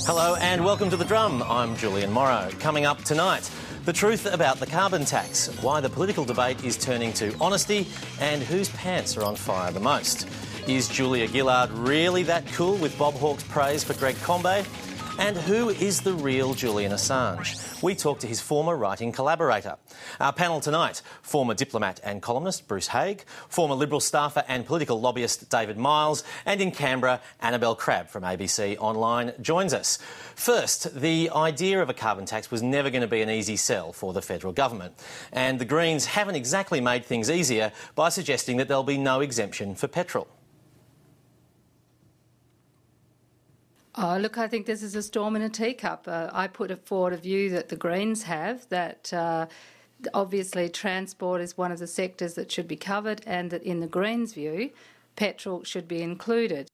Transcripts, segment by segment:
Hello and welcome to The Drum. I'm Julian Morrow. Coming up tonight, the truth about the carbon tax, why the political debate is turning to honesty and whose pants are on fire the most. Is Julia Gillard really that cool with Bob Hawke's praise for Greg Combet? And who is the real Julian Assange? We talk to his former writing collaborator. Our panel tonight, former diplomat and columnist Bruce Haigh, former Liberal staffer and political lobbyist David Miles, and in Canberra, Annabel Crabb from ABC Online joins us. First, the idea of a carbon tax was never going to be an easy sell for the federal government. And the Greens haven't exactly made things easier by suggesting that there'll be no exemption for petrol. Oh, look, I think this is a storm in a teacup. I put forward a view that the Greens have, that obviously transport is one of the sectors that should be covered, and that in the Greens' view, petrol should be included.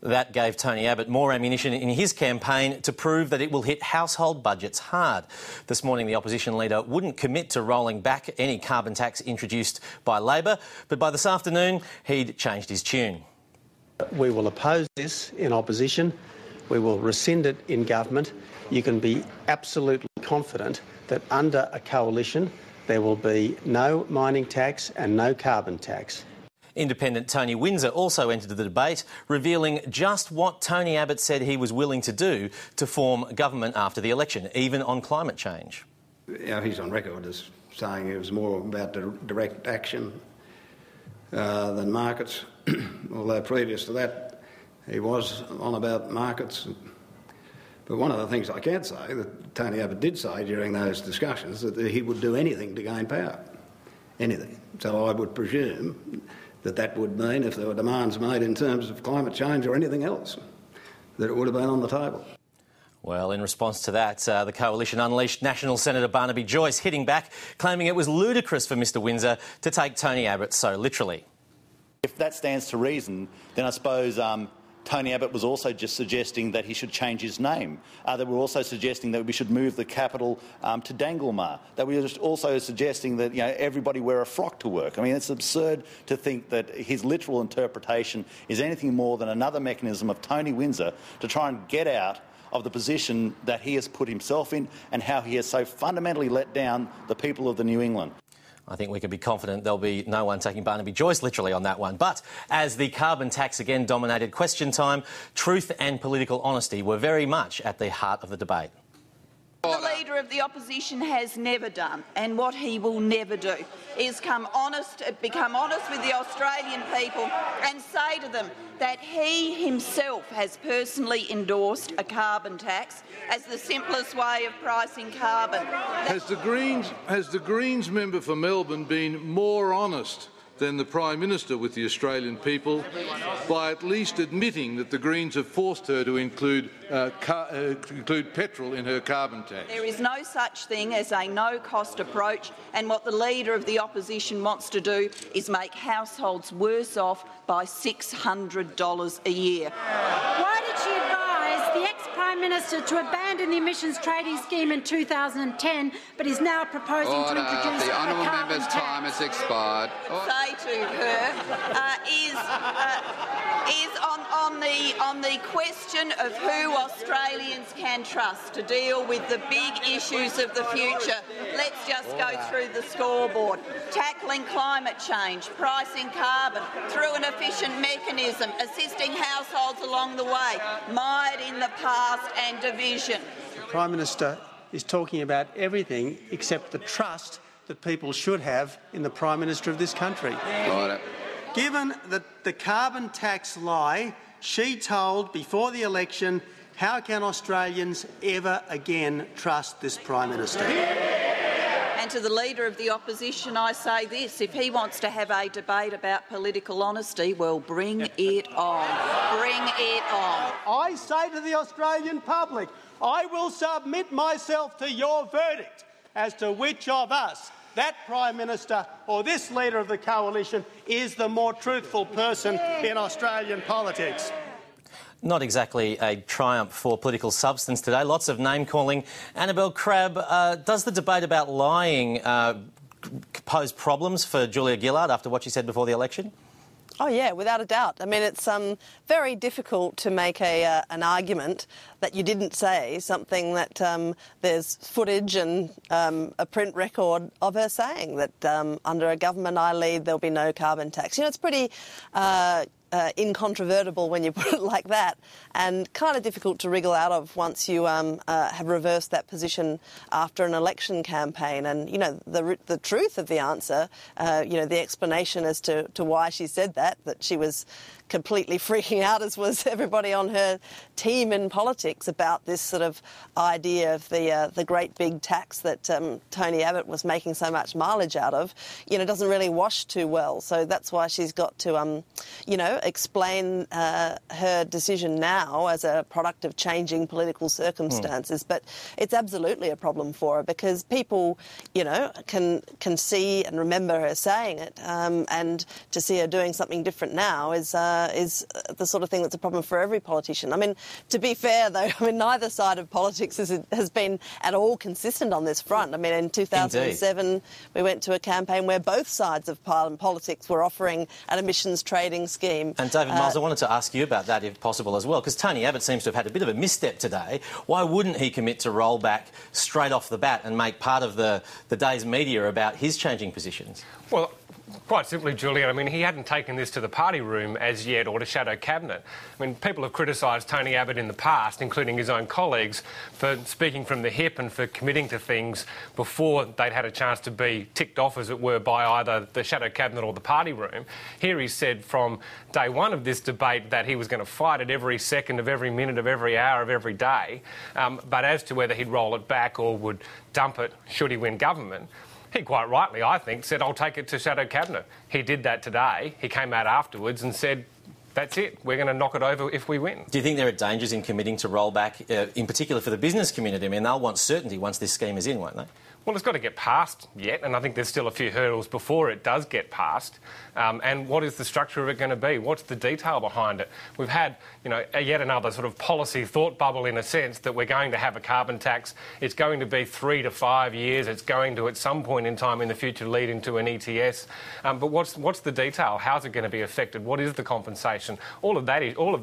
That gave Tony Abbott more ammunition in his campaign to prove that it will hit household budgets hard. This morning, the opposition leader wouldn't commit to rolling back any carbon tax introduced by Labor, but by this afternoon, he'd changed his tune. We will oppose this in opposition. We will rescind it in government. You can be absolutely confident that under a coalition there will be no mining tax and no carbon tax. Independent Tony Windsor also entered the debate, revealing just what Tony Abbott said he was willing to do to form government after the election, even on climate change. Yeah, he's on record as saying it was more about direct action than markets, although previous to that he was on about markets. But one of the things I can say that Tony Abbott did say during those discussions that he would do anything to gain power. Anything. So I would presume that that would mean if there were demands made in terms of climate change or anything else, that it would have been on the table. Well, in response to that, the coalition unleashed National Senator Barnaby Joyce, hitting back, claiming it was ludicrous for Mr Windsor to take Tony Abbott so literally. If that stands to reason, then I suppose Tony Abbott was also just suggesting that he should change his name. They were also suggesting that we should move the capital to Danglemar. That we were just also suggesting that everybody wear a frock to work. I mean, it's absurd to think that his literal interpretation is anything more than another mechanism of Tony Windsor to try and get out of the position that he has put himself in and how he has so fundamentally let down the people of the New England. I think we can be confident there'll be no one taking Barnaby Joyce literally on that one. But as the carbon tax again dominated question time, truth and political honesty were very much at the heart of the debate. The Leader of the Opposition has never done, and what he will never do, is become honest with the Australian people and say to them that he himself has personally endorsed a carbon tax as the simplest way of pricing carbon. Has the Greens member for Melbourne been more honest than the Prime Minister with the Australian people by at least admitting that the Greens have forced her to include petrol in her carbon tax? There is no such thing as a no-cost approach, and what the Leader of the Opposition wants to do is make households worse off by $600 a year. Why did she advise the ex-Prime Minister to abandon the emissions trading scheme in 2010, but is now proposing to introduce the a honourable carbon member's tax? time has expired. Say to her is on the question of who Australians can trust to deal with the big issues of the future. Let's just go through the scoreboard. Tackling climate change, pricing carbon through an efficient mechanism, assisting households along the way, mired in the past and division. The Prime Minister is talking about everything except the trust that people should have in the Prime Minister of this country. Right. Given the carbon tax lie, she told before the election, how can Australians ever again trust this Prime Minister? And to the Leader of the Opposition, I say this: if he wants to have a debate about political honesty, well, bring it on. Bring it on. I say to the Australian public, I will submit myself to your verdict as to which of us, that Prime Minister or this Leader of the Coalition, is the more truthful person in Australian politics. Not exactly a triumph for political substance today. Lots of name-calling. Annabel Crabb, does the debate about lying pose problems for Julia Gillard after what she said before the election? Oh, yeah, without a doubt. I mean, it's very difficult to make an argument that you didn't say something that there's footage and a print record of her saying that under a government I lead there'll be no carbon tax. You know, it's pretty incontrovertible when you put it like that, and kind of difficult to wriggle out of once you have reversed that position after an election campaign. And, you know, the truth of the answer, you know, the explanation as to why she said that she was completely freaking out, as was everybody on her team in politics, about this sort of idea of the great big tax that Tony Abbott was making so much mileage out of, you know, doesn't really wash too well. So that's why she's got to, you know, explain her decision now as a product of changing political circumstances. But it's absolutely a problem for her, because people, you know, can see and remember her saying it, and to see her doing something different now is the sort of thing that's a problem for every politician. I mean, to be fair, though, I mean, neither side of politics has been at all consistent on this front. I mean, in 2007, Indeed. We went to a campaign where both sides of politics were offering an emissions trading scheme. And David Miles, I wanted to ask you about that, if possible, as well, because Tony Abbott seems to have had a bit of a misstep today. Why wouldn't he commit to roll back straight off the bat and make part of the day's media about his changing positions? Well, quite simply, Julian, I mean, he hadn't taken this to the party room as yet, or to shadow cabinet. I mean, people have criticised Tony Abbott in the past, including his own colleagues, for speaking from the hip and for committing to things before they'd had a chance to be ticked off, as it were, by either the shadow cabinet or the party room. Here he said from day one of this debate that he was going to fight it every second of every minute of every hour of every day. But as to whether he'd roll it back or would dump it should he win government, he quite rightly, I think, said, I'll take it to shadow cabinet. He did that today. He came out afterwards and said, that's it, we're going to knock it over if we win. Do you think there are dangers in committing to roll back, in particular for the business community? I mean, they'll want certainty once this scheme is in, won't they? Well, it's got to get passed yet, and I think there's still a few hurdles before it does get passed. And what is the structure of it going to be? What's the detail behind it? We've had, you know, yet another sort of policy thought bubble, in a sense, that we're going to have a carbon tax. It's going to be 3 to 5 years. It's going to, at some point in time in the future, lead into an ETS. But what's the detail? How's it going to be affected? What is the compensation? All of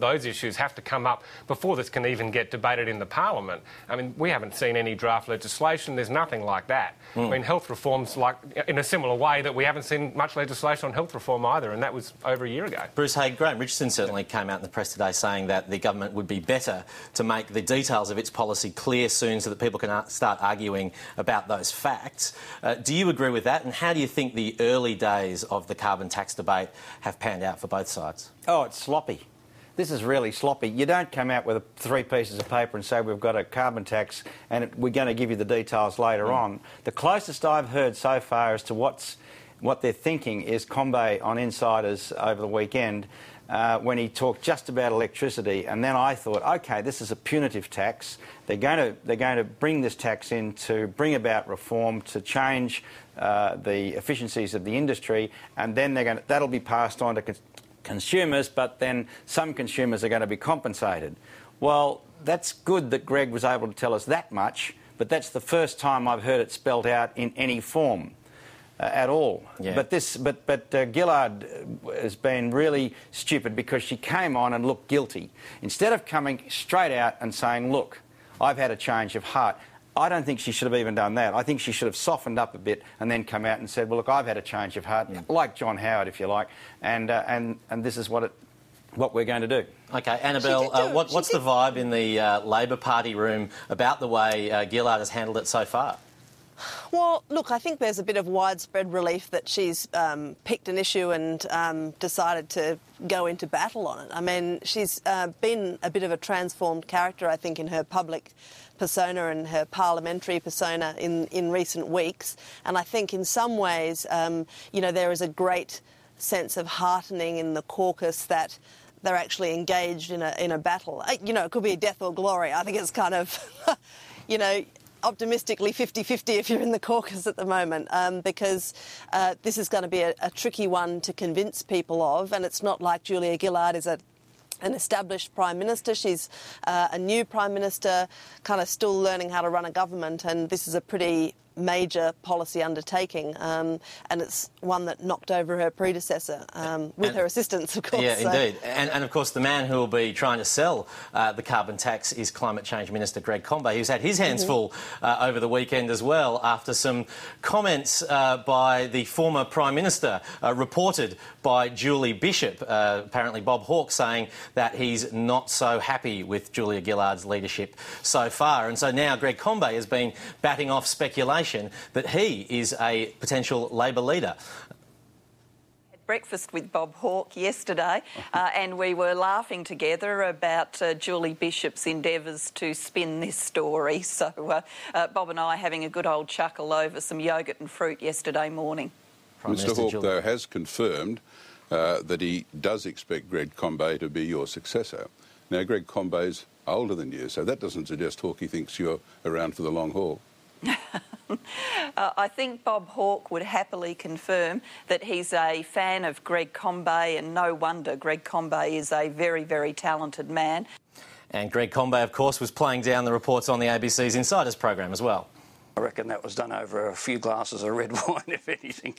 those issues have to come up before this can even get debated in the Parliament. I mean, we haven't seen any draft legislation. There's nothing like that. I mean, health reform's like in a similar way that we haven't seen much legislation on health reform either, and that was over a year ago. Bruce Haigh, Graham Richardson certainly came out in the press today saying that the government would be better to make the details of its policy clear soon so that people can start arguing about those facts. Do you agree with that? And how do you think the early days of the carbon tax debate have panned out for both sides? Oh, it's sloppy. This is really sloppy. You don't come out with 3 pieces of paper and say we've got a carbon tax and we're going to give you the details later on. The closest I've heard so far as to what they're thinking is Combe on Insiders over the weekend when he talked just about electricity, and then I thought, OK, this is a punitive tax. They're going to bring this tax in to bring about reform, to change the efficiencies of the industry, and then that'll be passed on to consumers, but then some consumers are going to be compensated. Well, that's good that Greg was able to tell us that much, but that's the first time I've heard it spelled out in any form at all. Yeah. But Gillard has been really stupid, because she came on and looked guilty. Instead of coming straight out and saying, look, I've had a change of heart, I don't think she should have even done that. I think she should have softened up a bit and then come out and said, well, look, I've had a change of heart, like John Howard, if you like, and this is what we're going to do. OK, Annabel, what's the vibe in the Labor Party room about the way Gillard has handled it so far? Well, look, I think there's a bit of widespread relief that she's picked an issue and decided to go into battle on it. I mean, she's been a bit of a transformed character, I think, in her public persona and her parliamentary persona in recent weeks. And I think in some ways, you know, there is a great sense of heartening in the caucus that they're actually engaged in a battle. You know, it could be death or glory. I think it's kind of, you know, optimistically 50-50 if you're in the caucus at the moment, because this is going to be a tricky one to convince people of, and it's not like Julia Gillard is an established Prime Minister. She's a new Prime Minister, kind of still learning how to run a government, and this is a pretty major policy undertaking, and it's one that knocked over her predecessor with her assistance, of course. Yeah, indeed. And of course, the man who will be trying to sell the carbon tax is Climate Change Minister Greg Combet, who's had his hands full over the weekend as well, after some comments by the former Prime Minister, reported by Julie Bishop, apparently Bob Hawke, saying that he's not so happy with Julia Gillard's leadership so far. And so now Greg Combet has been batting off speculation that he is a potential Labor leader. Breakfast with Bob Hawke yesterday and we were laughing together about Julie Bishop's endeavours to spin this story. So Bob and I having a good old chuckle over some yoghurt and fruit yesterday morning. Mr Hawke, though, has confirmed that he does expect Greg Combet to be your successor. Now, Greg Combet's older than you, so that doesn't suggest Hawke thinks you're around for the long haul. I think Bob Hawke would happily confirm that he's a fan of Greg Combet, and no wonder. Greg Combet is a very, very talented man. And Greg Combet, of course, was playing down the reports on the ABC's Insiders program as well. I reckon that was done over a few glasses of red wine, if anything.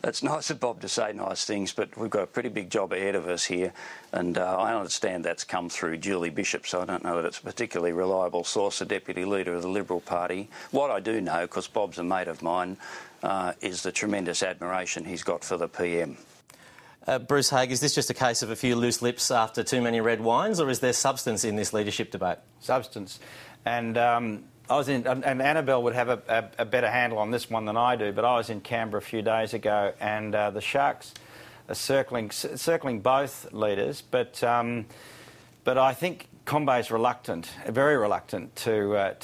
It's nice of Bob to say nice things, but we've got a pretty big job ahead of us here, and I understand that's come through Julie Bishop, so I don't know that it's a particularly reliable source, the Deputy Leader of the Liberal Party. What I do know, because Bob's a mate of mine, is the tremendous admiration he's got for the PM. Bruce Haigh, is this just a case of a few loose lips after too many red wines, or is there substance in this leadership debate? Substance. And and Annabel would have a better handle on this one than I do, but I was in Canberra a few days ago, and the Sharks are circling both leaders, but I think Combet's reluctant, very reluctant to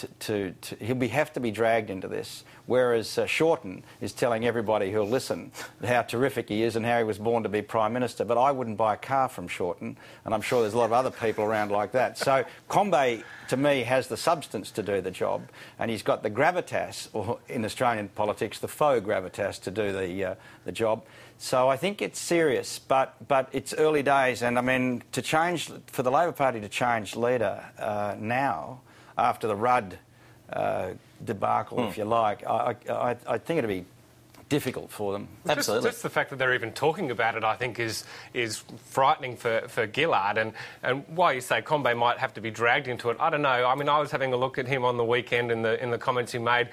he'll have to be dragged into this, whereas Shorten is telling everybody who'll listen how terrific he is and how he was born to be Prime Minister. But I wouldn't buy a car from Shorten, and I'm sure there's a lot of other people around like that. So Combet, to me, has the substance to do the job, and he's got the gravitas, or in Australian politics, the faux gravitas to do the job. So I think it's serious, but it's early days, and I mean, for the Labor Party to change leader now, after the Rudd debacle, if you like, I think it'd be difficult for them. Absolutely. Just the fact that they're even talking about it, I think, is frightening for Gillard. And why you say Combet might have to be dragged into it, I don't know. I mean, I was having a look at him on the weekend in the comments he made.